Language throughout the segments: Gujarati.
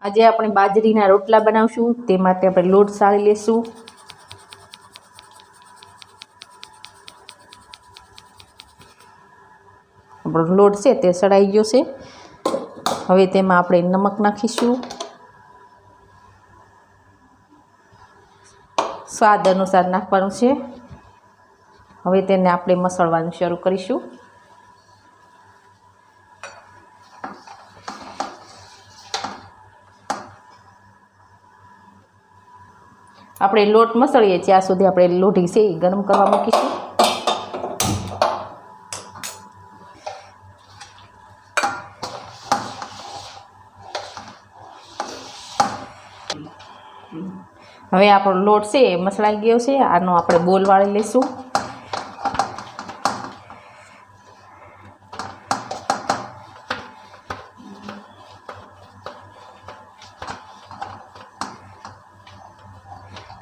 આજે આપણે બાજરીના રોટલા બનાવશું. તે માટે આપણે લોટ સાળી લેશું. આપણો લોટ છે તે સળાઈ ગયો છે. હવે તેમાં આપણે નમક નાખીશું, સ્વાદ અનુસાર નાખવાનું છે. હવે તેને આપણે મસળવાનું શરૂ કરીશું. આપણે લોટ મસળીએ ત્યાં સુધી આપણે લોઢી છે એ ગરમ કરવા મૂકીશું. હવે આપણો લોટ છે એ મસળાઈ ગયો છે. આનો આપણે બોલ વાળી લઈશું.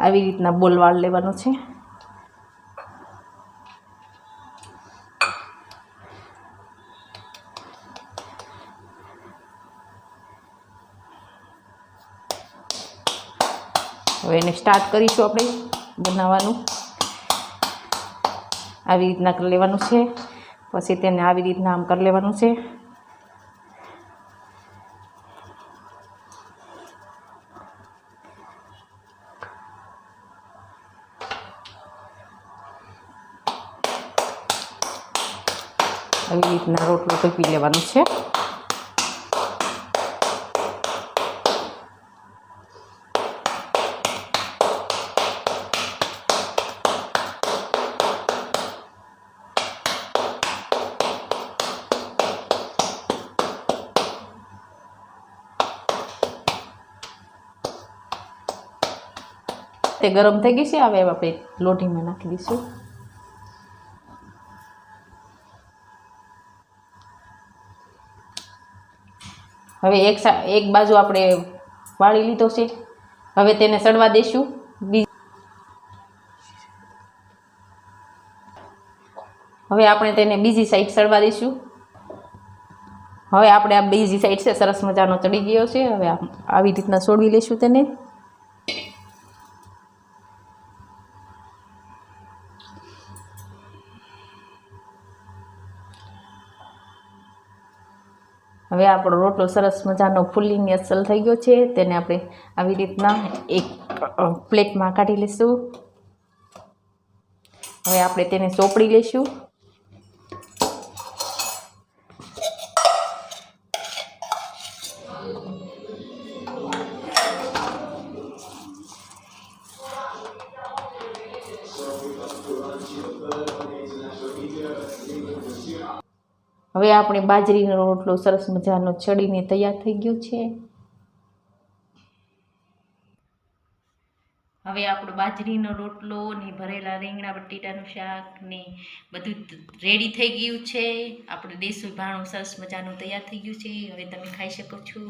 આવી રીતના બોલ વાળ લેવાનો છે. હવે એને સ્ટાર્ટ કરીશું આપણે બનાવવાનું. આવી રીતના કરી લેવાનું છે. પછી તેને આવી રીતના આમ કરી લેવાનું છે. આવી રીતના રોટલો કપી લેવાનો છે. તે ગરમ થઈ ગઈ છે. હવે આપણે લોટીમાં નાખી દઈશું. હવે એક બાજુ આપણે વાળી લીધો છે. હવે તેને સડવા દઈશું. હવે આપણે તેને બીજી સાઈડ સડવા દઈશું. હવે આપણે આ બીજી સાઈડ છે સરસ મજાનો ચડી ગયો છે. હવે આવી રીતના છોડવી લઈશું તેને. હવે આપણો રોટલો સરસ મજાનો ફૂલીને અસલ થઈ ગયો છે. તેને આપણે આવી રીતના એક પ્લેટમાં કાઢી લઈશું. હવે આપણે તેને ચોપડી લઈશું. હવે આપણે બાજરીનો રોટલો સરસ મજાનો ચડીને તૈયાર થઈ ગયો છે. હવે આપણો બાજરીનો રોટલો ને ભરેલા રીંગણા બટેટાનું શાક ને બધું રેડી થઈ ગયું છે. આપણું દેશી ભાણું સરસ મજાનું તૈયાર થઈ ગયું છે. હવે તમે ખાઈ શકો છો.